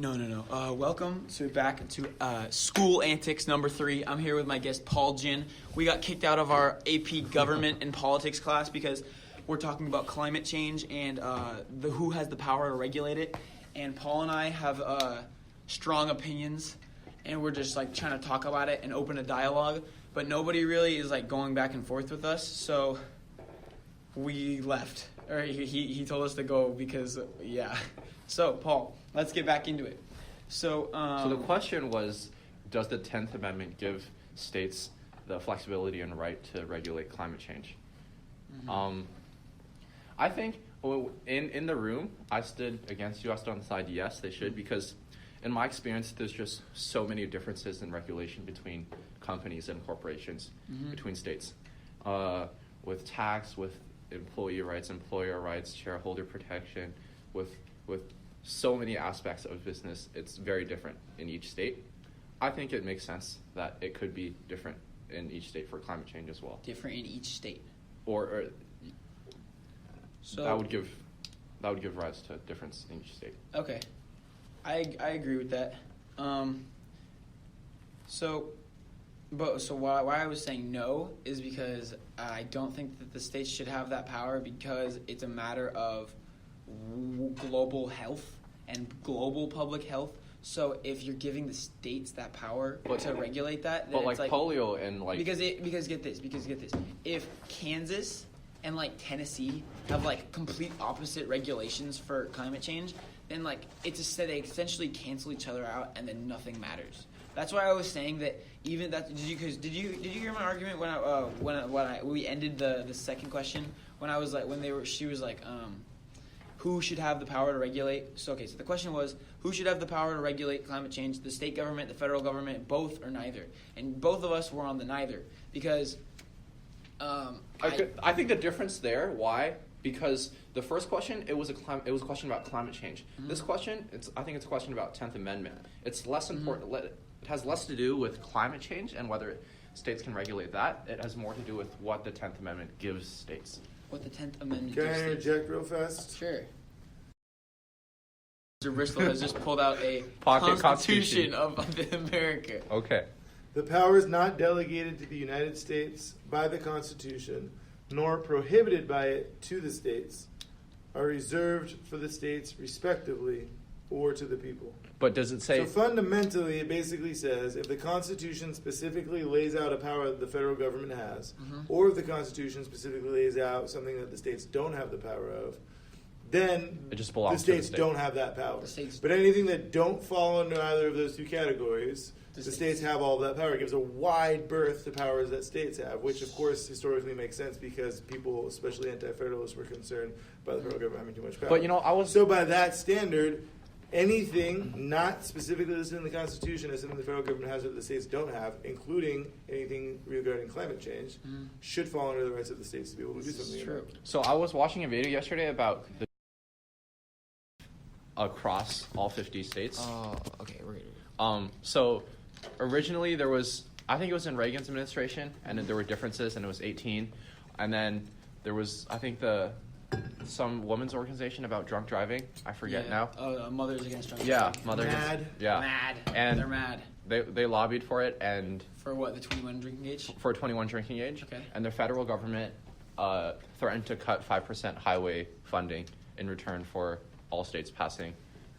No. Welcome back to School Antics number 3. I'm here with my guest, Paul Jin. We got kicked out of our AP Government and Politics class because we're talking about climate change and who has the power to regulate it. And Paul and I have strong opinions, and we're just like trying to talk about it and open a dialogue. But nobody really is like going back and forth with us, so we left. Or he told us to go because, yeah. So, Paul, let's get back into it. So the question was, does the 10th Amendment give states the flexibility and right to regulate climate change? Mm-hmm. I think in the room, I stood against you. I stood on the side, yes, they should, because in my experience, there's just so many differences in regulation between companies and corporations, between states, with tax, with employee rights, employer rights, shareholder protection, with so many aspects of business. It's very different in each state. I think it makes sense that it could be different in each state for climate change as well. Different in each state. So that would give rise to a difference in each state. Okay, I agree with that. So why I was saying no is because I don't think that the states should have that power, because it's a matter of global health and global public health. So if you're giving the states that power to regulate that, then but like polio and like because get this. If Kansas and like Tennessee have like complete opposite regulations for climate change, then like they essentially cancel each other out, and then nothing matters. That's why I was saying that even that. Did you hear my argument when we ended the second question when I was like she was like who should have the power to regulate? So the question was, who should have the power to regulate climate change? The state government, the federal government, both, or neither? And both of us were on the neither, because I think the difference there. Why? Because the first question, it was a question about climate change. Mm-hmm. This question, I think it's a question about 10th Amendment. It's less important. It has less to do with climate change and whether states can regulate that. It has more to do with what the 10th Amendment gives states. What the 10th Amendment gives states. Can I interject real fast? Sure. Mr. Bristol has just pulled out a Constitution of America. Okay. The power is not delegated to the United States by the Constitution, nor prohibited by it to the states, are reserved for the states respectively, or to the people. But does it say... So fundamentally, it basically says, if the Constitution specifically lays out a power that the federal government has, or if the Constitution specifically lays out something that the states don't have the power of, then it just belongs the states to the state. don't have that power. But anything that don't fall under either of those two categories, the states have all of that power. It gives a wide berth to powers that states have, which of course historically makes sense because people, especially anti-federalists, were concerned about the federal government having too much power. But so by that standard, anything not specifically listed in the Constitution as something the federal government has that the states don't have, including anything regarding climate change, should fall under the rights of the states to be able to do something. True. So I was watching a video yesterday about across all 50 states. Oh, okay. We're good. So originally there was, I think it was in Reagan's administration, and then there were differences, and it was 18. And then there was, I think some women's organization about drunk driving. I forget now. Mothers Against Drunk Driving. Mad. Mad. And they're mad. They lobbied for it, and for what, the 21 drinking age? For 21 drinking age. Okay. And the federal government threatened to cut 5% highway funding in return for all states passing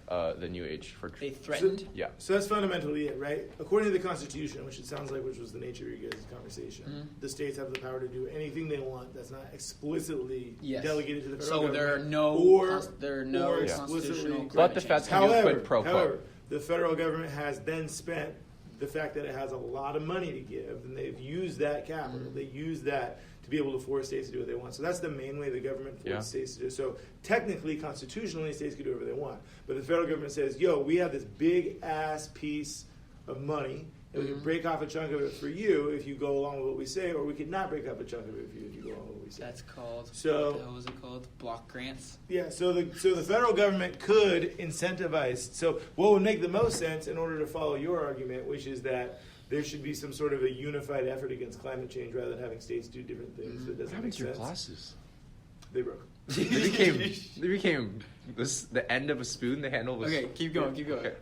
the new age for. They threatened. Yeah. So that's fundamentally it, right? According to the Constitution, which it sounds like, which was the nature of your guys' conversation, the states have the power to do anything they want that's not explicitly delegated to the federal government. So there are no constitutional. But the feds can do a quid pro quo. However, the federal government has then spent the fact that it has a lot of money to give, and they've used that capital. They use that to be able to force states to do what they want. So that's the main way the government forces states to do. So technically, constitutionally, states can do whatever they want. But the federal government says, yo, we have this big-ass piece of money, and we can break off a chunk of it for you if you go along with what we say, or we could not break off a chunk of it for you if you go along with what we say. That's called, what the hell is it called? Block grants? Yeah, so the federal government could incentivize. So what would make the most sense in order to follow your argument, which is that there should be some sort of a unified effort against climate change rather than having states do different things. That doesn't make sense. Your glasses? They broke. They became the end of a spoon. The handle was. Okay, keep going. Okay.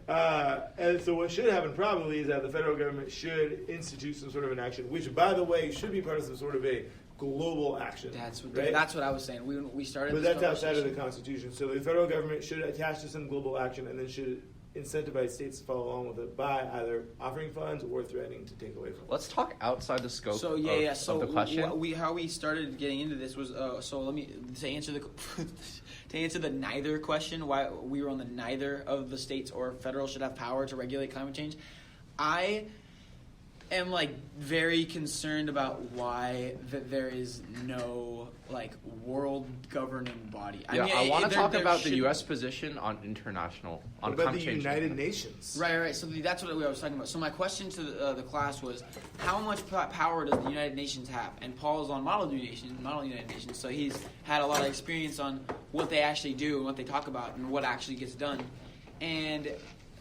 And so what should happen probably is that the federal government should institute some sort of an action, which, by the way, should be part of some sort of a global action. That's what right? that's what I was saying. We started. But this that's outside of the conversation. Constitution. So the federal government should attach to some global action and then should incentivize states to follow along with it by either offering funds or threatening to take away funds. Let's talk outside the scope So of the question. How we started getting into this was so let me to answer the to answer the neither question, why we were on the neither of the states or federal should have power to regulate climate change. I am like very concerned about why that there is no like world governing body. Yeah, I want to talk there about the should- U.S. position on international on What about climate the change. United Nations? Right. So that's what I was talking about. So my question to the class was, how much power does the United Nations have? And Paul is on Model United Nations, so he's had a lot of experience on what they actually do and what they talk about and what actually gets done. And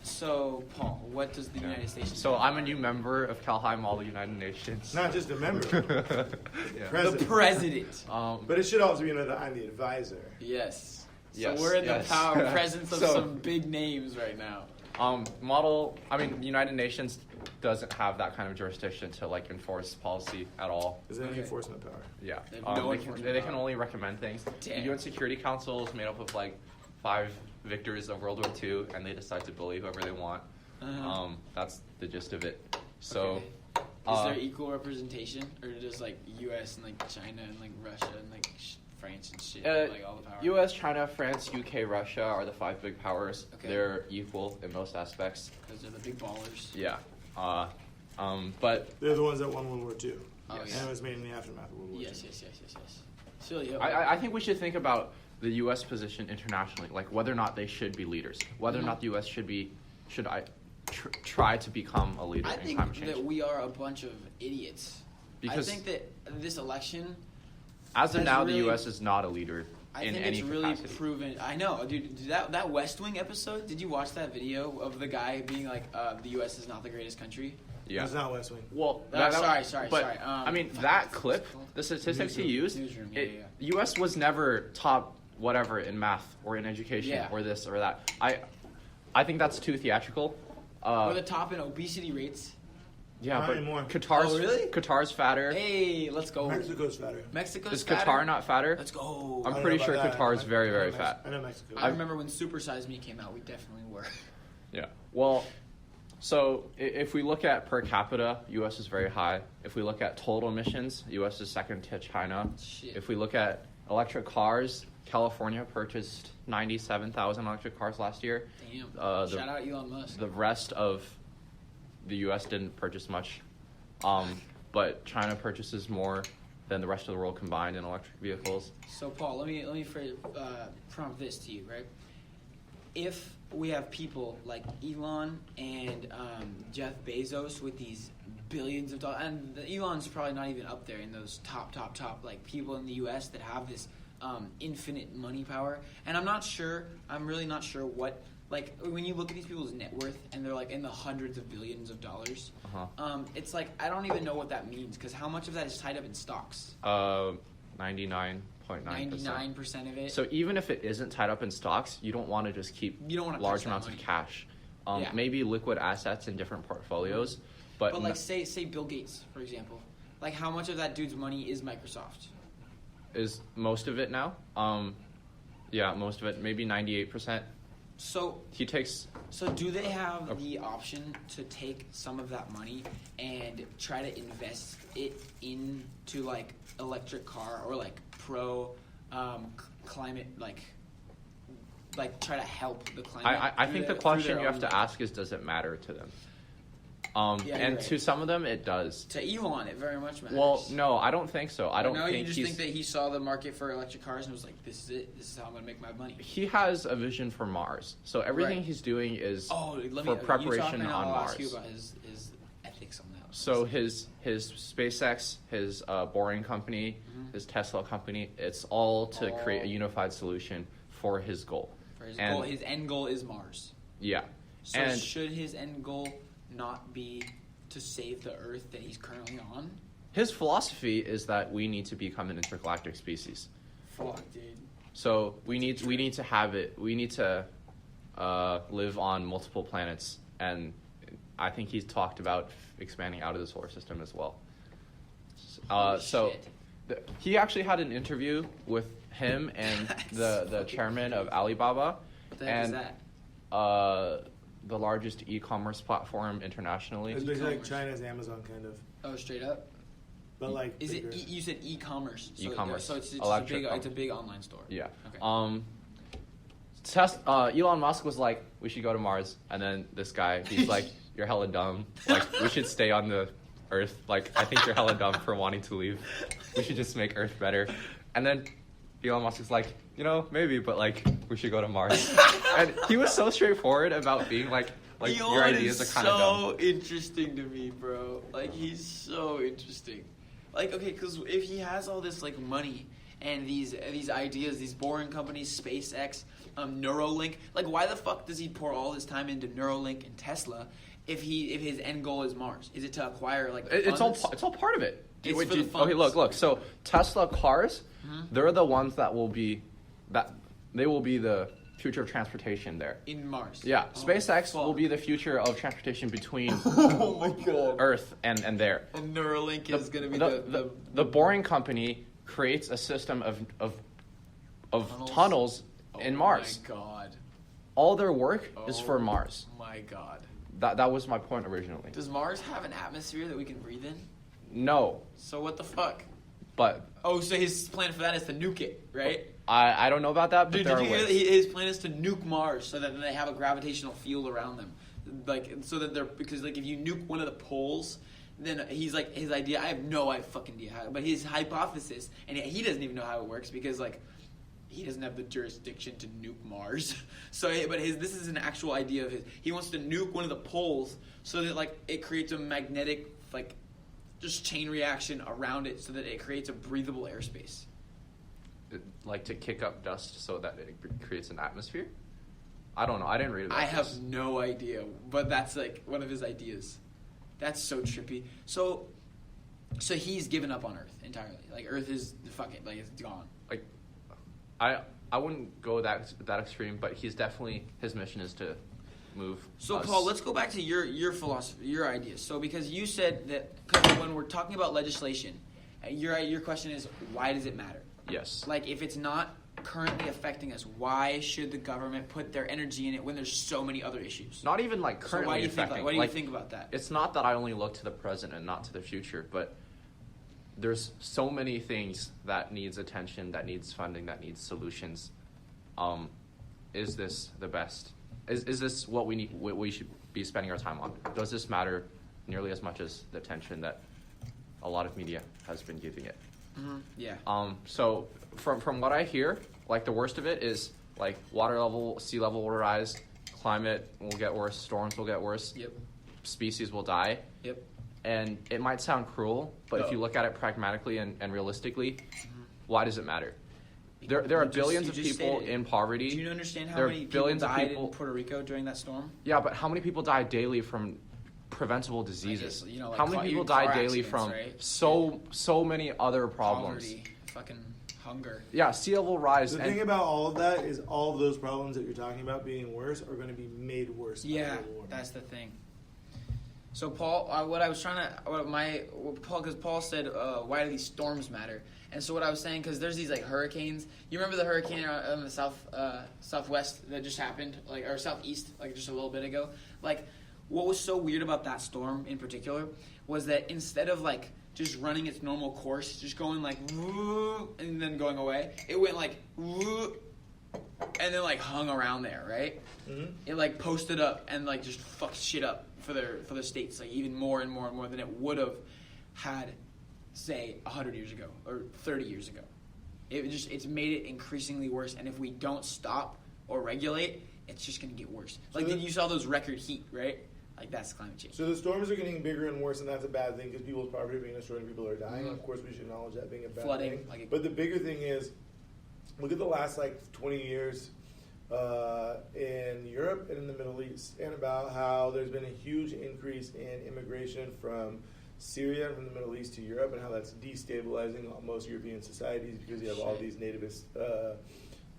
so, Paul, what does the United States? So I'm a new member of Cal High Model United Nations. Not just a member, Yeah. president. The president. But it should also be that I'm the advisor. Yes. So Yes, we're in yes. the power presence of So- some big names right now. The United Nations doesn't have that kind of jurisdiction to like enforce policy at all. Is there any Okay. enforcement power? Yeah, They have no they enforcement can power. only recommend things. Damn. The UN Security Council is made up of like 5 victors of World War II, and they decide to bully whoever they want. Uh-huh. That's the gist of it. So, Is there equal representation, or does like U.S. and like China and like Russia and like France and shit like all the power? U.S., China, France, UK, Russia are the 5 big powers. Okay. They're equal in most aspects. Because they're the big ballers. Yeah. But They're the ones that won World War II. Oh, Yes. yeah. And it was made in the aftermath of World War Yes. II. So yeah. I think we should think about the U.S. position internationally, like whether or not they should be leaders, whether or not the U.S. should try to become a leader I in think climate change. that we are a bunch of idiots. Because I think that this election, as of has now, really- the U.S. is not a leader I in think any it's really capacity. proven. I know, dude. That West Wing episode. Did you watch that video of the guy being like, "The U.S. is not the greatest country"? Yeah. It's not West Wing. Well, Sorry. But I mean, that clip, the statistics he used, Newsroom, it, yeah. U.S. was never top whatever in math or in education Yeah. or this or that. I think that's too theatrical. We're the top in obesity rates. Yeah, Not but anymore. Qatar's Oh, really? Qatar's fatter. Hey, let's go. Mexico's fatter. Mexico's Is fatter? Qatar not fatter? Let's go. I'm I don't pretty know sure about that. Qatar's very, I know very Mex- fat. I know Mexico. I remember when Super Size Me came out. We definitely were. Yeah. Well, so if we look at per capita, U.S. is very high. If we look at total emissions, U.S. is second to China. Shit. If we look at electric cars, California purchased 97,000 electric cars last year. Damn. The- Shout out Elon Musk. The rest of the U.S. didn't purchase much, but China purchases more than the rest of the world combined in electric vehicles. So Paul, let me prompt this to you, right? If we have people like Elon and Jeff Bezos with these billions of dollars, and Elon's probably not even up there in those top like people in the U.S. that have this infinite money power, and I'm really not sure what. Like, when you look at these people's net worth, and they're, like, in the hundreds of billions of dollars, it's like, I don't even know what that means, because how much of that is tied up in stocks? 99.9%. 99% of it? So even if it isn't tied up in stocks, you don't want to just keep You don't wanna large touch that amounts money. of cash. Yeah. Maybe liquid assets in different portfolios, but, But, like, say Bill Gates, for example. Like, how much of that dude's money is Microsoft? is most of it now? Yeah, most of it, maybe 98%. So He takes do they have the option to take some of that money and try to invest it into like electric car or like climate like try to help the climate? I think the question you have to ask is, does it matter to them? Yeah, you're and right. to some of them, it does. To Elon, it very much matters. Well, no, I don't think so. I don't No, think you just he's. think that he saw the market for electric cars and was like, "This is it. This is how I'm gonna make my money." He has a vision for Mars, so everything Right. he's doing is Oh, let me for preparation you talk, on I'll Mars. ask you about his ethics on that. So his SpaceX, his Boring company, his Tesla company, it's all to create a unified solution for his goal. For his And- goal, his end goal is Mars. Yeah, So and should his end goal not be to save the Earth that he's currently on? his philosophy is that we need to become an intergalactic species. Fuck, dude. So we need to have it. We need to live on multiple planets, and I think he's talked about expanding out of the solar system as well. So he actually had an interview with him and the chairman of Alibaba, What the heck is and that? the largest e-commerce platform internationally. It's basically like China's Amazon, kind of. Oh, straight up. But like, Is bigger. it? You said e-commerce. So, E-commerce. So it's Electric it's a big online store. Yeah. Okay. Elon Musk was like, we should go to Mars, and then this guy, he's like, you're hella dumb. Like, we should stay on the Earth. Like, I think you're hella dumb for wanting to leave. We should just make Earth better. And then Elon Musk is like, maybe, but like, we should go to Mars. And he was so straightforward about being like Elon your ideas is are kind of dumb. so interesting to me, bro. Like, he's so interesting. Like, okay, because if he has all this like money and these ideas, these boring companies, SpaceX, Neuralink, like, why the fuck does he pour all his time into Neuralink and Tesla if his end goal is Mars? Is it to acquire like It's all funds? part of it. It's for the funds. Okay, look. So Tesla cars, they're the ones that will be the future of transportation there. In Mars. Yeah, Oh, SpaceX fuck. will be the future of transportation between Oh my god. Earth and there. And Neuralink is gonna be The Boring Company creates a system of tunnels in Mars. Oh my god. All their work is for Oh Mars. my god. That was my point originally. Does Mars have an atmosphere that we can breathe in? No, So what the fuck? but Oh, so his plan for that is to nuke it, right? I don't know about that. But Dude, there did are you hear ways. that his plan is to nuke Mars so that they have a gravitational field around them, like so that they're because like if you nuke one of the poles, then he's like his idea. I have no fucking idea how, but his hypothesis, and he doesn't even know how it works because like he doesn't have the jurisdiction to nuke Mars. So, but this is an actual idea of his. He wants to nuke one of the poles so that like it creates a magnetic like just chain reaction around it so that it creates a breathable airspace. Like to kick up dust so that it creates an atmosphere. I don't know. I didn't read about I have this. no idea, but that's like one of his ideas. That's so trippy. So he's given up on Earth entirely. Like Earth is fuck it, like it's gone. Like, I wouldn't go that extreme, but his mission is to move. So us. Paul, let's go back to your philosophy, your ideas. So because you said that 'cause when we're talking about legislation, your question is why does it matter? Yes. Like if it's not currently affecting us, why should the government put their energy in it when there's so many other issues? Not even like So currently why do you affecting. think? What do you think about that? It's not that I only look to the present and not to the future, but there's so many things that needs attention, that needs funding, that needs solutions. Is this the best? Is this what we need? What we should be spending our time on? Does this matter nearly as much as the attention that a lot of media has been giving it? Mm-hmm. Yeah. So from what I hear, like the worst of it is like water level, sea level will rise, climate will get worse, storms will get worse, Yep. species will die. Yep. And it might sound cruel, but if you look at it pragmatically and realistically, why does it matter? There are billions of people in poverty. Do you understand how There are many people billions of died people- in Puerto Rico during that storm? Yeah, but how many people die daily from preventable diseases? guess, like how many people even car die daily accidents, from right? so many other problems? Poverty, fucking hunger. Yeah, sea level rise. The and- thing about all of that is all of those problems that you're talking about being worse are going to be made worse. by Yeah, global warming. that's the thing. So Paul, what I was trying to, because Paul said, why do these storms matter? And so what I was saying, because there's these like hurricanes. You remember the hurricane in the southwest that just happened, like or southeast, like just a little bit ago. Like, what was so weird about that storm in particular was that instead of like just running its normal course, just going like woo, and then going away, it went like woo, and then like hung around there, right? Mm-hmm. It like posted up and like just fucked shit up for their states, like even more and more and more than it would have had, say, 100 years ago or 30 years ago. It's made it increasingly worse, and if we don't stop or regulate, it's just gonna get worse. Like then you saw those record heat, right? Like that's climate change. So the storms are getting bigger and worse, and that's a bad thing because people's property are being destroyed and people are dying. Mhm. Of course, we should acknowledge that being a bad Flooding, thing. like But the bigger thing is, look at the last like 20 years in Europe and in the Middle East, and about how there's been a huge increase in immigration from Syria and from the Middle East to Europe, and how that's destabilizing most European societies because you have all these nativist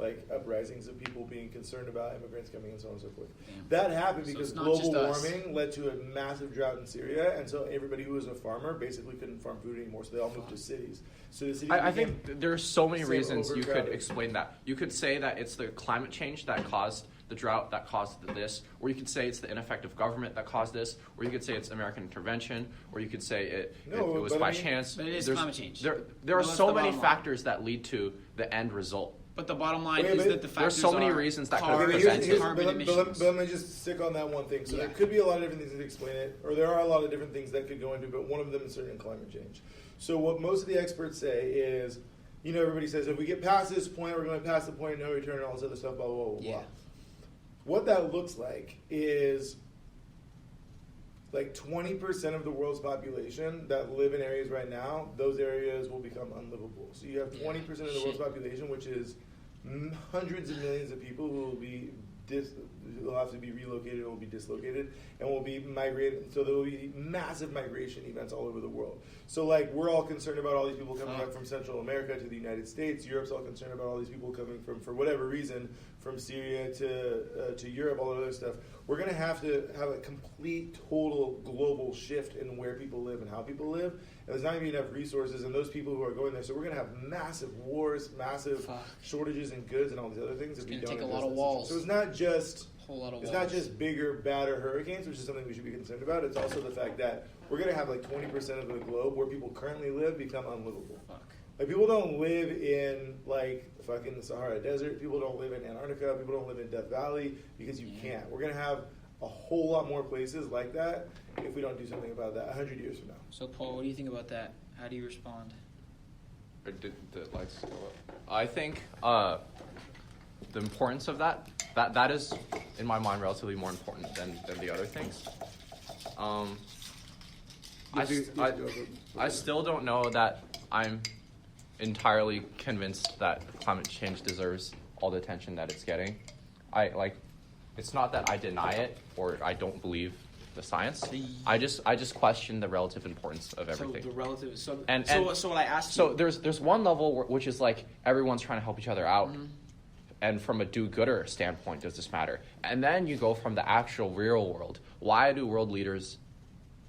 like uprisings of people being concerned about immigrants coming and so on and so forth. Damn. That happened So because it's not global just us. warming led to a massive drought in Syria, and so everybody who was a farmer basically couldn't farm food anymore, so they all moved to cities. So the cities I became think there are so many so reasons you could overcrowded. explain that. You could say that it's the climate change that caused the drought, that caused this, or you could say it's the ineffective government that caused this, or you could say it's American intervention, or you could say it was but by I mean- chance. But it is There's- climate change. There No, are that's so the many bottom line. factors that lead to the end result. But the bottom line Okay, is but that the factors there's so many are reasons that could cars, have Okay, prevented carbon but emissions. let me just stick on that one thing. So Yeah. there could be a lot of different things to explain it, or there are a lot of different things that could go into it, but one of them is certainly climate change. So what most of the experts say is, everybody says if we get past this point, we're going to pass the point of no return and all this other stuff, blah, blah, blah, blah. Yeah. What that looks like is like 20% of the world's population that live in areas right now, those areas will become unlivable. So you have 20% of the world's population, which is hundreds of millions of people who will be will have to be relocated or will be dislocated and will be migrated. So there will be massive migration events all over the world. So like we're all concerned about all these people coming up from Central America to the United States. Europe's all concerned about all these people coming from, for whatever reason, from Syria to Europe, all that other stuff. We're going to have a complete, total global shift in where people live and how people live. And there's not going to be enough resources and those people who are going there. So we're going to have massive wars, massive shortages in goods and all these other things. It's going to take a lot of walls. So it's not just Whole lot of it's walls. not just bigger, badder hurricanes, which is something we should be concerned about. It's also the fact that we're going to have like 20% of the globe where people currently live become unlivable. Fuck. Like people don't live in like fucking the Sahara Desert. People don't live in Antarctica. People don't live in Death Valley because you can't. We're going to have a whole lot more places like that if we don't do something about that 100 years from now. So, Paul, what do you think about that? How do you respond? Did the lights go up? I think the importance of that is, in my mind, relatively more important than the other things. I still don't know that I'm entirely convinced that climate change deserves all the attention that it's getting. It's not that I deny it or I don't believe the science. I just question the relative importance of everything. So the relative. So what I asked. So there's one level which is like everyone's trying to help each other out, and from a do-gooder standpoint, does this matter? And then you go from the actual real world. Why do world leaders?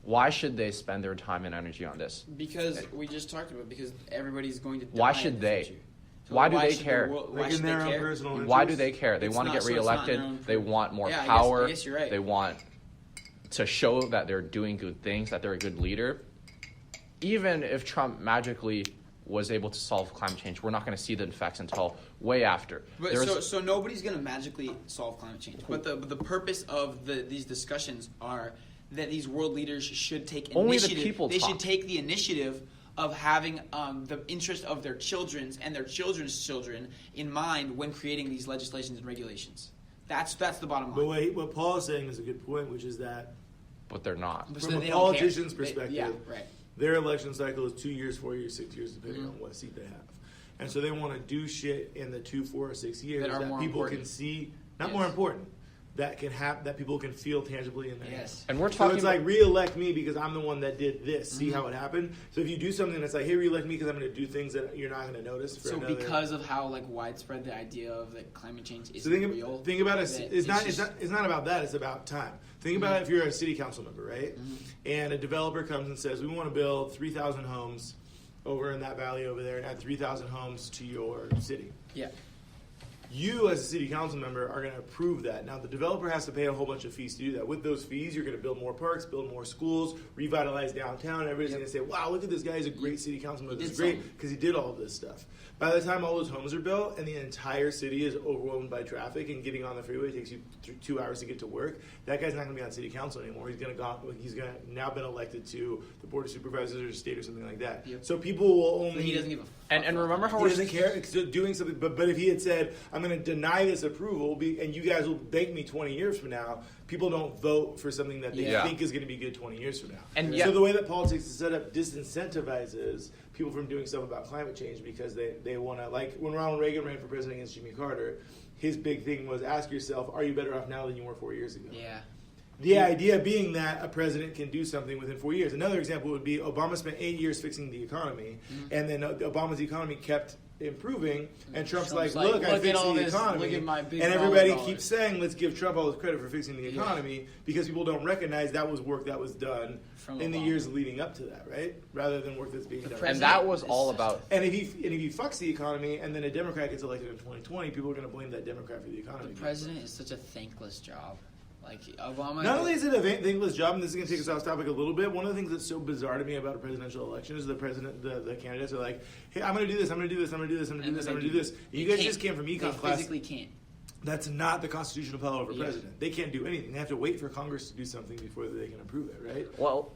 Why should they spend their time and energy on this? Because we just talked about because everybody's going to. Why die should in the they? future. So Why do they should care? the world- Why Like in should their they own care? personal interest. Why do they care? They It's want to not- get so it's not in reelected. their own- They want more Yeah, I power. guess you're right. They want to show that they're doing good things, that they're a good leader. Even if Trump magically was able to solve climate change, we're not going to see the effects until way after. But so nobody's going to magically solve climate change. But the purpose of these discussions are that these world leaders should take initiative. Only the people They talk. should take the initiative of having the interest of their children's and their children's children in mind when creating these legislations and regulations. That's the bottom line. But what Paul is saying is a good point, which is that But they're not. So from they a don't politician's care. perspective, Yeah, right. their election cycle is 2 years, 4 years, 6 years, depending on what seat they have. And so they want to do shit in the 2, 4, or 6 years That are that more people important. can see, not Yes. more important, that people can feel tangibly in their Yes. hands. And we're So talking it's like re-elect me because I'm the one that did this. See how it happened? So if you do something that's like, hey, re-elect me because I'm going to do things that you're not going to notice. For So another, because of how widespread the idea of that climate change is so real. think about it. that It's not. just- It's not about that. It's about time. Think about it if you're a city council member, right? And a developer comes and says, "We want to build 3,000 homes over in that valley over there, and add 3,000 homes to your city." Yeah. You, as a city council member, are going to approve that. Now, the developer has to pay a whole bunch of fees to do that. With those fees, you're going to build more parks, build more schools, revitalize downtown. Everybody's going to say, wow, look at this guy. He's a great city council member. He This is did great something. because he did all of this stuff. By the time all those homes are built and the entire city is overwhelmed by traffic and getting on the freeway takes you 2 hours to get to work, that guy's not going to be on city council anymore. He's going to now been elected to the board of supervisors or state or something like that. Yep. So people will only... But he doesn't give a fuck. And remember how He we're doesn't care. It's doing something, but if he had said, "I'm going to deny this approval," and you guys will thank me 20 years from now, people don't vote for something that they Yeah. think is going to be good 20 years from now. And so the way that politics is set up disincentivizes people from doing stuff about climate change because they want to, like when Ronald Reagan ran for president against Jimmy Carter, his big thing was ask yourself, are you better off now than you were 4 years ago? Yeah. The idea being that a president can do something within 4 years. Another example would be Obama spent 8 years fixing the economy, and then Obama's economy kept improving, and Trump's Trump's like, look, I at fixed all the this, economy. look at my big And everybody dollar. keeps saying, let's give Trump all the credit for fixing the economy, because people don't recognize that was work that was done From in the Obama. years leading up to that, right? Rather than work that's being done. And that was all about. And if he fucks the economy, and then a Democrat gets elected in 2020, people are going to blame that Democrat for the economy. The president is such a thankless job. Like Obama. Not only is it a thankless job, and this is going to take us off topic a little bit, one of the things that's so bizarre to me about a presidential election is the candidates are like, hey, I'm going to do this, I'm going to do this, I'm going to do this, I'm going to do this, I'm going to do this. You guys just came from econ They class. physically can't. That's not the constitutional power of a Yeah. president. They can't do anything. They have to wait for Congress to do something before they can approve it, right? Well,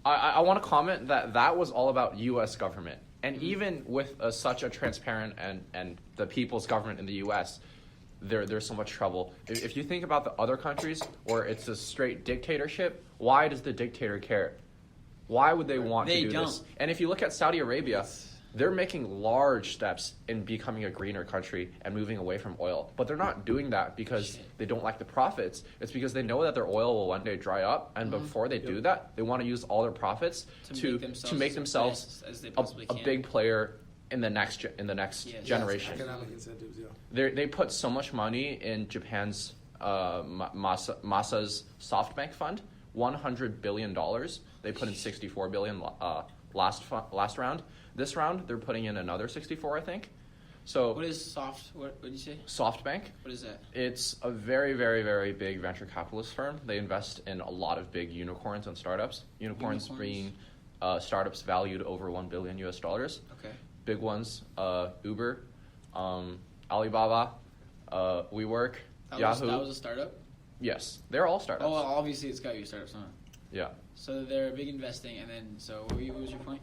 I want to comment that was all about U.S. government. And even with such a transparent and the people's government in the U.S., there's so much trouble. If you think about the other countries where it's a straight dictatorship, why does the dictator care? Why would they want to do this? And if you look at Saudi Arabia, they're making large steps in becoming a greener country and moving away from oil. But they're not doing that because they don't like the profits. It's because they know that their oil will one day dry up, and before they do that, they want to use all their profits to make themselves as they possibly a can. big player in the next generation. Economic incentives, yeah. They put so much money in Japan's Masa's SoftBank fund, $100 billion. They put in $64 billion last round. This round, they're putting in another 64, I think. So What is what did you say? SoftBank. What is that? It's a very, very, very big venture capitalist firm. They invest in a lot of big unicorns and startups. Unicorns being startups valued over $1 billion US. Okay. Big ones, Uber, Alibaba, WeWork, Yahoo. That was a startup? Yes, they're all startups. Oh, well, obviously it's got to be startups, huh? Yeah. So they're big investing, and then, so what was your point?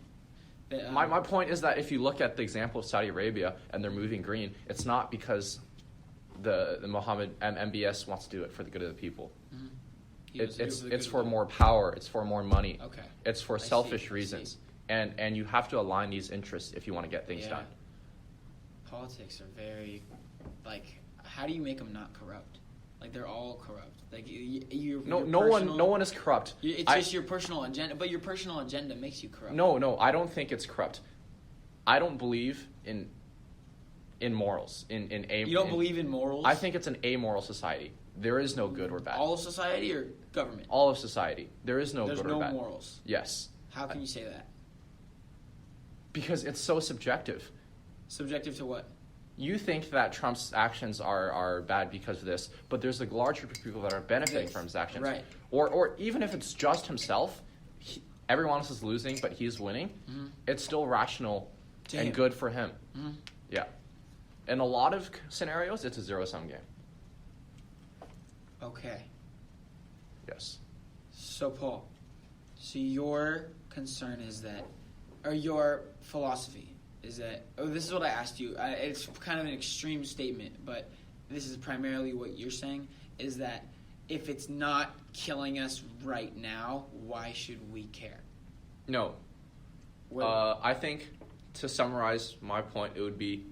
That, My point is that if you look at the example of Saudi Arabia and they're moving green, it's not because the Mohammed MBS wants to do it for the good of the people. Mm-hmm. It's for more power. It's for more money. Okay. It's for I selfish see. reasons. And you have to align these interests if you want to get things done. Politics are very, like, how do you make them not corrupt? Like, they're all corrupt. Like, No one is corrupt. It's just your personal agenda, but your personal agenda makes you corrupt. No, I don't think it's corrupt. I don't believe in morals. You don't believe in morals? I think it's an amoral society. There is no good or bad. All of society or government? All of society. There is no There's good no or bad. morals. Yes. How can you say that? Because it's so subjective. Subjective to what? You think that Trump's actions are bad because of this, but there's a large group of people that are benefiting from his actions. Right. Or even if it's just himself, everyone else is losing, but he's winning. Mm-hmm. It's still rational and good for him. Mm-hmm. Yeah. In a lot of scenarios, it's a zero-sum game. Okay. Yes. So, Paul, your concern is that, or your philosophy is that, this is what I asked you. It's kind of an extreme statement, but this is primarily what you're saying, is that if it's not killing us right now, why should we care? No. I think, to summarize my point, it would be,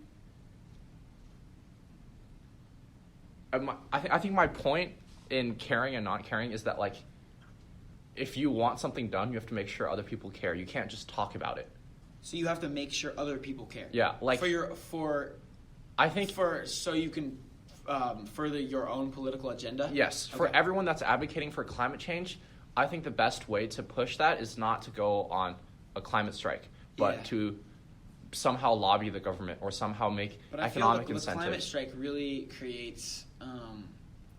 I think my point in caring and not caring is that, like, if you want something done, you have to make sure other people care. You can't just talk about it. So you have to make sure other people care. Yeah, like so you can further your own political agenda. Yes, for everyone that's advocating for climate change, I think the best way to push that is not to go on a climate strike, but to somehow lobby the government or somehow make economic incentives. The climate strike really creates.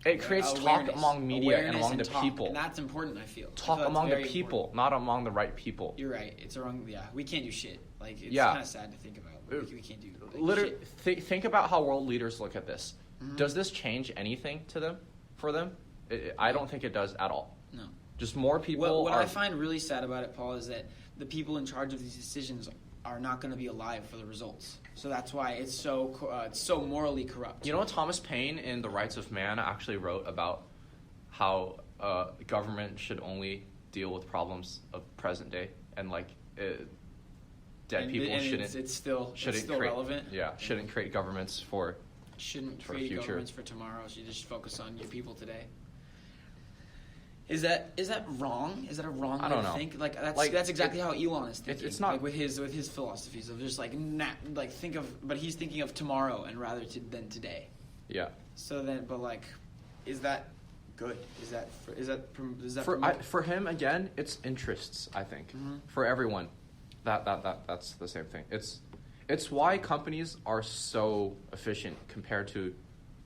It creates talk among media and among the people. And that's important, I feel. Talk among the people, not among the right people. You're right. It's wrong. Yeah, we can't do shit. Like, it's kind of sad to think about. We can't do literally shit. Think about how world leaders look at this. Mm-hmm. Does this change anything for them? I don't think it does at all. No. Just more people. What I find really sad about it, Paul, is that the people in charge of these decisions are not going to be alive for the results. So that's why it's so morally corrupt. You know what Thomas Paine in The Rights of Man actually wrote about how government should only deal with problems of present day and dead people shouldn't. It's still create, relevant. Yeah, shouldn't create governments for. Shouldn't for create future. governments for tomorrow. Should just focus on your people today. Is that wrong? Is that a wrong I way don't to know. think? Like Like, that's exactly how Elon is thinking. it's not- like with his philosophies of just like think of, but he's thinking of tomorrow and rather than today. Yeah. So then, but like, is that good? Is that For him again, it's interests. I think for everyone, that's the same thing. It's why companies are so efficient compared to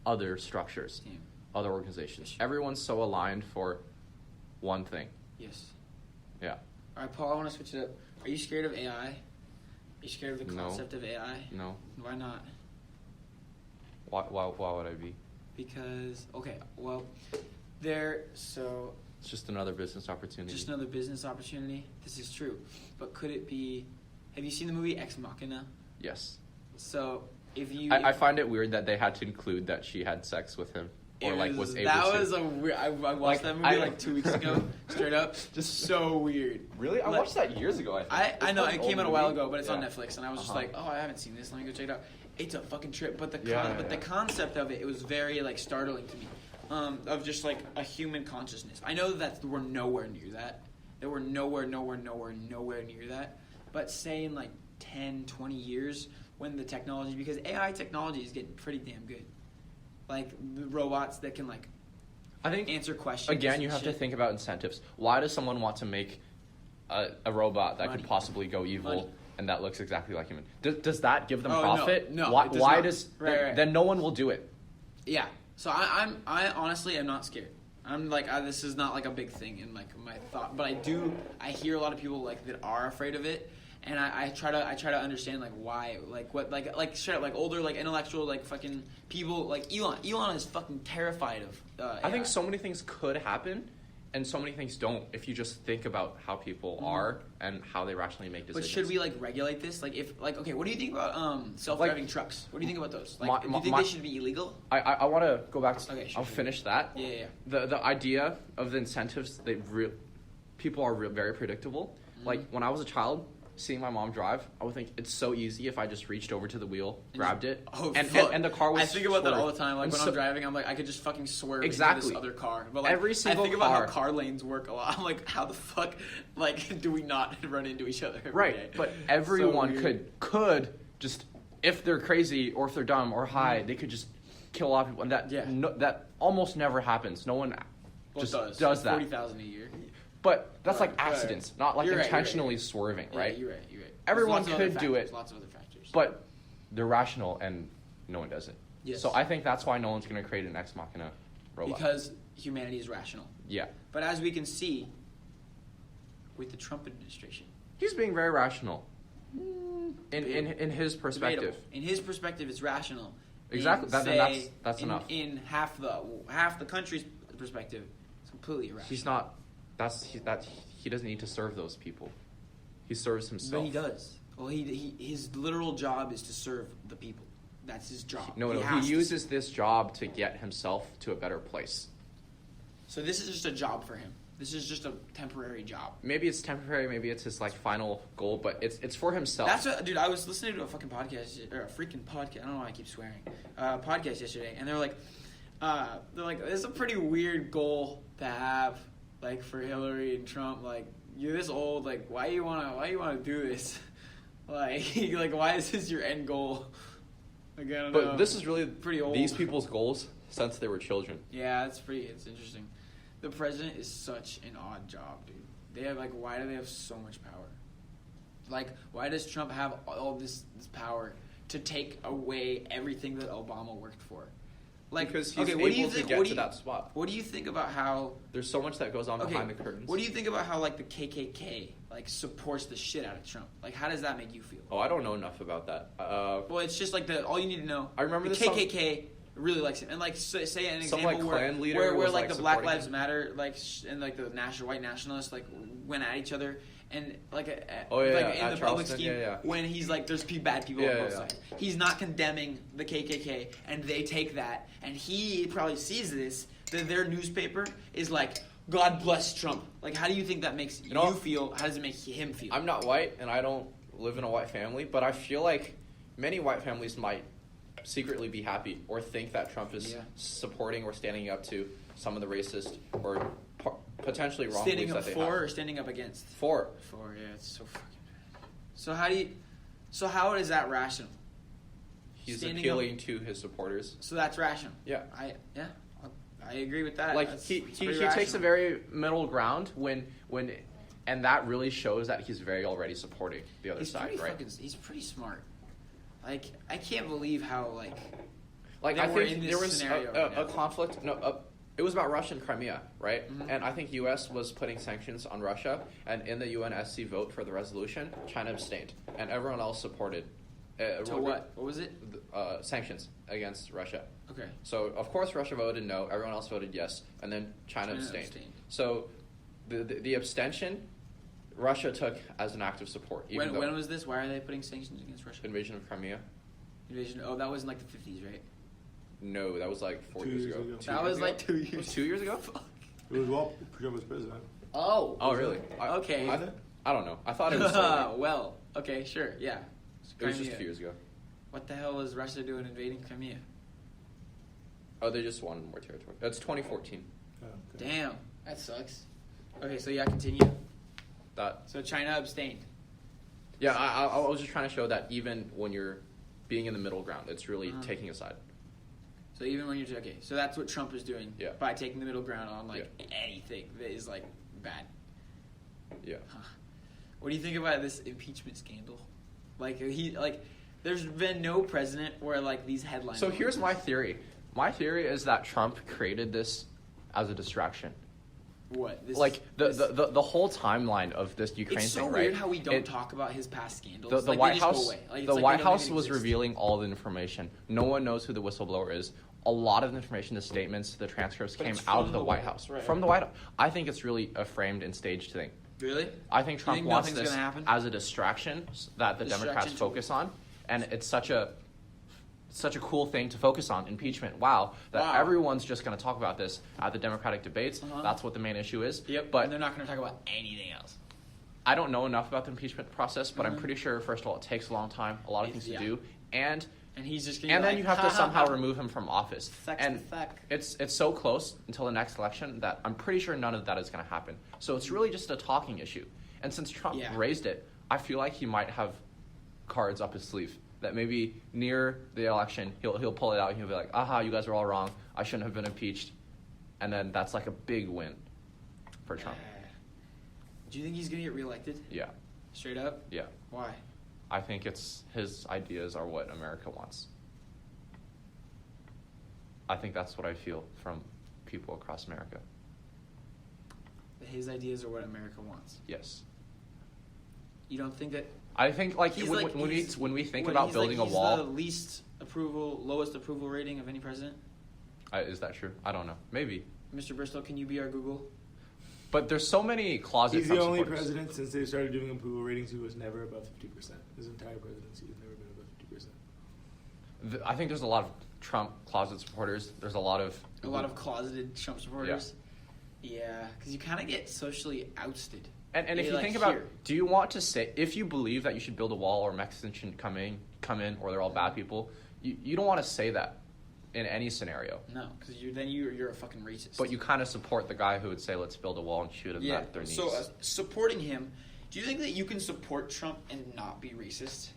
other structures, other organizations. Everyone's so aligned for one thing. Yes. Yeah. All right, Paul. I want to switch it up. Are you scared of AI? Are you scared of the No. concept of AI? No. Why not? Why would I be? Because It's just another business opportunity. just another business opportunity. This is true, but could it be? Have you seen the movie Ex Machina? Yes. So if you, I find it weird that they had to include that she had sex with him, or was able that to. was a weird. I watched that movie 2 weeks ago, straight up. Just so weird. Really? I Like- watched that years ago. I think. I know It's it an came out old a while movie. ago, but it's on Yeah. Netflix, and I was just Uh-huh. like, oh, I haven't seen this. Let me go check it out. It's a fucking trip, but the Yeah. the concept of it was very like startling to me, of just like a human consciousness. I know that we're nowhere near that. That we're nowhere near that. But say in like 10, 20 years, when the technology, because AI technology is getting pretty damn good, like the robots that can like I think answer questions. again, and you have to shit. think about incentives. Why does someone want to make a robot that Money. could possibly go evil Money. and that looks exactly like human? Does that give them Oh, no. profit? No, Why, it does why not. does Right. then no one will do it? Yeah. So I honestly am not scared. I'm like this is not like a big thing in like my thought, but I hear a lot of people like that are afraid of it, and I try to understand like why, like what, like straight up like older like intellectual like fucking people like Elon is fucking terrified of. I think AI. so many things could happen, and so many things don't if you just think about how people are and how they rationally make But decisions. should we like regulate this? Like if like okay, what do you think about self-driving trucks? What do you think about those? Like do you think they should be illegal? I want to go back to. Okay, sure, I'll sure. finish that. Yeah. The idea of the incentives, people are very predictable. Like when I was a child, seeing my mom drive, I would think it's so easy if I just reached over to the wheel, grabbed it, and the car was. I think about that swerved. all the time. Like And when so- I'm driving, I'm like, I could just fucking swerve Exactly. into this other car. But like, Every single I think about car- how car lanes work a lot. I'm like, how the fuck, like, do we not run into each other every Right, day? but So everyone weird. could just, if they're crazy or if they're dumb or high, they could just kill a lot of people, and that Yeah. that almost never happens. No one Well, just it does that. 40,000 a year. But that's Right, like right. accidents, not like You're right, intentionally you're right. swerving, Yeah, right? you're right. There's Everyone lots of other could do factors, it. Lots of other factors. But they're rational, and no one does it. Yes. So I think that's why no one's going to create an ex machina robot. Because humanity is rational. yeah, But as we can see with the Trump administration, he's being very rational in his perspective. debatable. In his perspective, it's rational. Exactly. In, That's in, enough. In half the country's perspective, it's completely irrational. He's not. He doesn't need to serve those people. He serves himself. But he does. Well, his literal job is to serve the people. That's his job. No, has he to. uses this job to get himself to a better place. So this is just a job for him. This is just a temporary job. Maybe it's temporary, maybe it's his like final goal, but it's for himself. That's what, dude. I was listening to a fucking podcast or a freaking podcast. I don't know why I keep swearing. Podcast yesterday, and they're like, it's a pretty weird goal to have, like for Hillary and Trump. Like you're this old. Like why you wanna do this? like why is this your end goal? Like, I don't know. But this is really Pretty old. these people's goals since they were children. Yeah, it's interesting. The president is such an odd job, dude. They have why do they have so much power? Like, why does Trump have all this power to take away everything that Obama worked for? Like, Because he's okay, what do you able to think? get What do to you, that spot. what do you think about how? There's so much that goes on Okay, behind the curtains. what do you think about how the KKK supports the shit out of Trump? Like, how does that make you feel? Oh, I don't know enough about that. Well, it's just all you need to know. I remember the this song- KKK really likes him, and say an Some, example Klan leader where was, the Black supporting Lives him. Matter and the white nationalists went at each other, and in at the public Charleston, scheme yeah. when he's there's bad people on Yeah, both yeah. sides. He's not condemning the KKK, and they take that, and he probably sees this that their newspaper is God bless Trump. Like, how do you think that makes you feel? How does it make him feel? I'm not white, and I don't live in a white family, but I feel like many white families might secretly be happy or think that Trump is supporting or standing up to some of the racist or potentially wrong Standing beliefs up that they for have. or standing up against? For. For, yeah, it's so fucking bad. So how is that rational? He's Standing appealing to his supporters. So that's rational. Yeah. I agree with that. Like That's he pretty takes a rational. very middle ground and that really shows that he's very already supporting the other side, right? He's pretty smart. Like, I can't believe how Like Then I we're think in this there was scenario right a now. conflict. No, it was about Russia and Crimea, right? Mhm. And I think U.S. was putting sanctions on Russia, and in the UNSC vote for the resolution, China abstained, and everyone else supported. to what? What was it? Sanctions against Russia. Okay. So of course Russia voted no, everyone else voted yes, and then China abstained. So the abstention, Russia took as an act of support. Even though When was this? Why are they putting sanctions against Russia? invasion of Crimea? Invasion. Oh, that was in like the 50s, right? No, that was like 4 2 years years ago. ago. That was like 2 It was years. 2 years ago. It was while Trump was president. Oh. Oh really? Okay. I don't know. I thought it was. So well, okay, sure, yeah. it was just a Crimea. few years ago. What the hell was Russia doing invading Crimea? Oh, they just wanted more territory. That's 2014. Oh, okay. Damn, that sucks. Okay, so yeah, continue. That So China abstained. yeah. I was just trying to show that even when you're being in the middle ground, it's really Uh-huh. taking a side. So even when you're okay, so that's what Trump is doing Yeah. by taking the middle ground on like anything that is like bad. Yeah. What do you think about this impeachment scandal? There's been no president where like these headlines. So here's my theory. My theory is that Trump created this as a distraction. What? This, Like the whole timeline of this Ukraine it's so thing, weird right? how we don't talk about his past scandals. The Like, White they just go House, away. Like, it's the like White they don't House even was exist. revealing all the information. No one knows who the whistleblower is. A lot of the information, the statements, the transcripts But came it's out from of the the White White House. House, right. From the White House. I think it's really a framed and staged thing. Really? I think Trump think wants nothing's this gonna happen? as a distraction that the Distraction Democrats to- focus on, and it's such a cool thing to focus on, impeachment. Wow, that Wow. everyone's just going to talk about this at the Democratic debates. Uh-huh. That's what the main issue is. Yep. But and they're not going to talk about anything else. I don't know enough about the impeachment process, but I'm Mhm. pretty sure, first of all, it takes a long time, a lot of things Yeah. to do, and And he's just going to. and then you have to somehow remove him from office. Sucks And to suck. it's so close until the next election that I'm pretty sure none of that is going to happen. So it's really just a talking issue. And since Trump Yeah. raised it, I feel like he might have cards up his sleeve that maybe near the election he'll pull it out and he'll be like, aha, you guys are all wrong. I shouldn't have been impeached. And then that's like a big win for Trump. Do you think he's going to get reelected? Yeah, Straight up? yeah. Why? I think it's his ideas are what America wants. I think that's what I feel from people across America. That his ideas are what America wants. Yes. You don't think that I think like he's when, like when he's- we think what, about he's building like, a he's wall, the lowest approval rating of any president? is that true? I don't know. Maybe. Mr. Bristol, can you be our Google? But there's so many closet He's the Trump only supporters. president since they started doing approval ratings who was never above 50%. His entire presidency has never been above 50%. I think there's a lot of Trump closet supporters. There's a lot of Closeted Trump supporters. Yeah, because you kind of get socially ousted. and if They, you like, think about, hear. do you want to say if you believe that you should build a wall or Mexicans shouldn't come in or they're all bad people, you don't want to say that in any scenario. No, because you're a fucking racist. But you kind of support the guy who would say, let's build a wall and shoot them at their knees. So supporting him, do you think that you can support Trump and not be racist?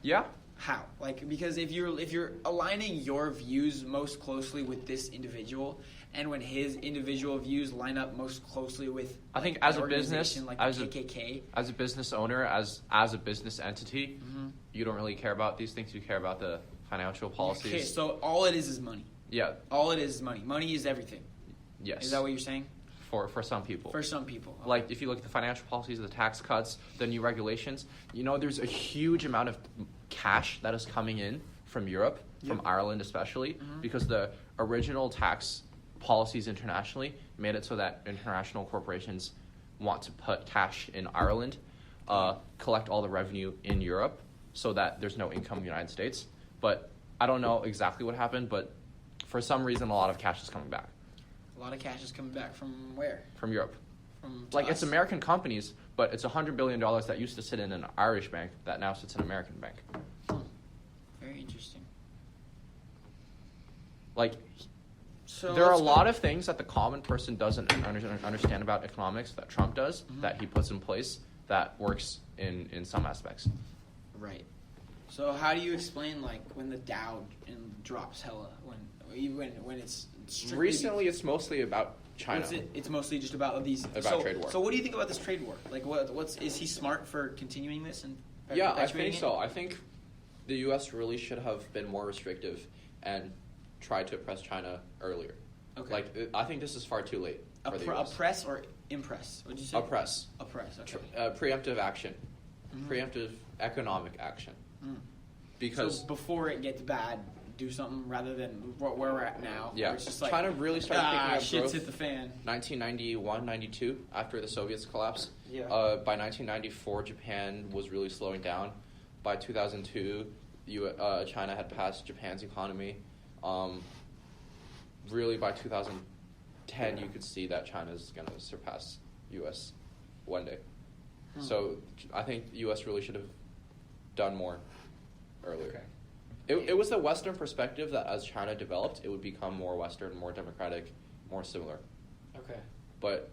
Yeah. How? Like, because if you're aligning your views most closely with this individual, and when his individual views line up most closely with, I think like, as an a business, organization like as the a- KKK, As a business owner, as a business entity, you don't really care about these things. You care about the financial policies. okay, so all it is money. Yeah. All it is money. Money is everything. Yes. Is that what you're saying? For some people. For some people. Okay. Like, if you look at the financial policies, the tax cuts, the new regulations, there's a huge amount of cash that is coming in from Europe, from Ireland especially, because the original tax policies internationally made it so that international corporations want to put cash in Ireland, collect all the revenue in Europe, so that there's no income in the United States. But I don't know exactly what happened, but for some reason, a lot of cash is coming back A lot of cash is coming back from where? from Europe. From Like, it's us? American companies, but it's $100 billion that used to sit in an Irish bank that now sits in an American bank. Very interesting. Like, So there are a let's go- lot of things that the common person doesn't understand about economics that Trump does, that he puts in place, that works in some aspects. Right. So how do you explain like when the Dow drops hella when it's strictly Recently, it's mostly about China. It's mostly just about these Trade war. So what do you think about this trade war? Like is he smart for continuing this and Yeah, I perpetuating think it? so. I think the U.S. really should have been more restrictive and tried to oppress China earlier. Okay. Like, I think this is far too late for the U.S. Oppress or impress? What'd you say? Oppress. Oppress. Okay. Preemptive action. Mm-hmm. Preemptive economic action. Mm. Because So before it gets bad, do something rather than where we're at now. yeah, Where it's just like China really started picking up shit's growth hit the fan. 1991, 92, after the Soviets collapsed. Yeah. By 1994, Japan was really slowing down. By 2002, China had passed Japan's economy. Really, by 2010, you could see that China is going to surpass U.S. one day. So I think U.S. really should have done more earlier. Okay. It was the Western perspective that as China developed, it would become more Western, more democratic, more similar. Okay. But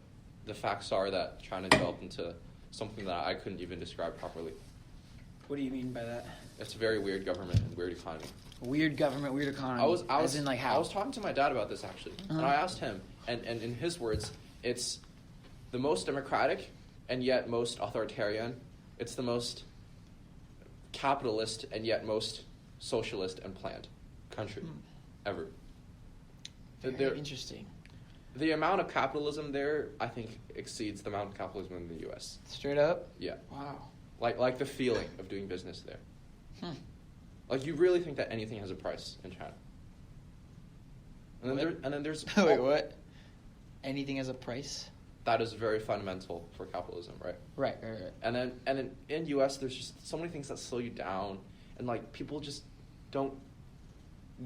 the facts are that China developed into something that I couldn't even describe properly. What do you mean by that? It's a very weird government and weird economy. Weird government, weird economy. As in like how? I was talking to my dad about this actually, and I asked him, and in his words, it's the most democratic and yet most authoritarian. It's the most capitalist and yet most socialist and planned country ever. Very interesting. The amount of capitalism there, I think, exceeds the amount of capitalism in the U.S. Straight up? Yeah. Wow. Like the feeling of doing business there. Like you really think that anything has a price in China. And then there's Wait, what? Anything has a price? that is very fundamental for capitalism, right? Right. And then in U.S. there's just so many things that slow you down, and like people just don't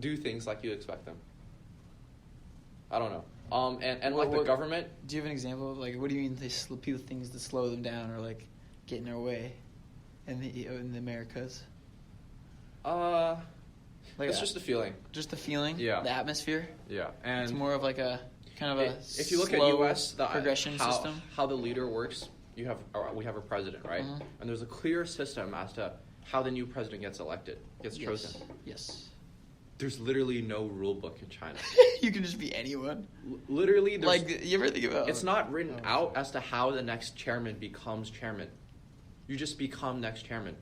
do things like you expect them. I don't know. And like the government. Do you have an example of like what do you mean people things that slow them down or like get in their way in the Americas? It's just a feeling. Just the feeling. Yeah. The atmosphere. Yeah, and It's more of like a kind of a if you look at slow U.S. progression system. How the leader works, we have a president, right? Mhm. And there's a clear system as to how the new president gets elected, gets chosen. Yes. There's literally no rule book in China. You can just be anyone. Literally, there's, Like you ever think about? it's not written out as to how the next chairman becomes chairman. You just become next chairman.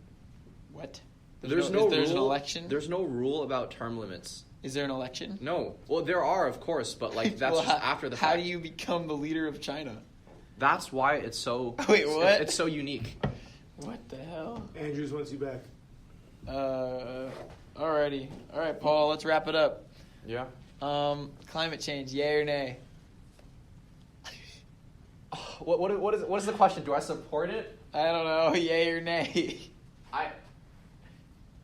What? There's no There's an rule. election. There's no rule about term limits. Is there an election? No. Well, there are, of course, but like that's Well, just after the fact. How do you become the leader of China? That's why it's so. Wait, what? It's so unique. What the hell? Andrews wants you back. Alrighty. All right, Paul. Let's wrap it up. Yeah. Climate change, yay or nay? What is the question? Do I support it? I don't know. Yay or nay?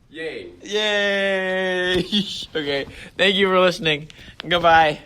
Yay. Yay! Okay. Thank you for listening. Goodbye.